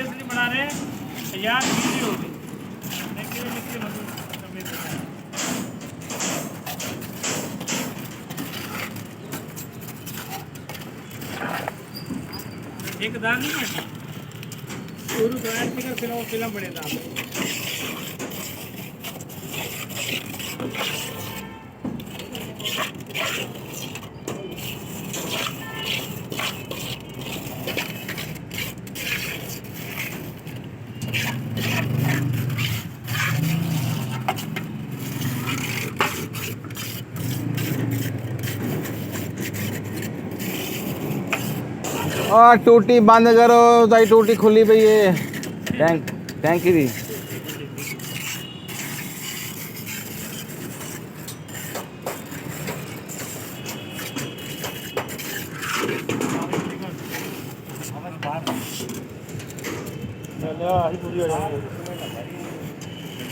इसलिए बना रहे हैं यार वीडियो हो गई एक दाल नहीं है शुरू तो ऐसे कर फिल्म बड़े दाल और टूटी बंद करो ताई टूटी खुली पई है टैंकी दी पूरी हो जाएगी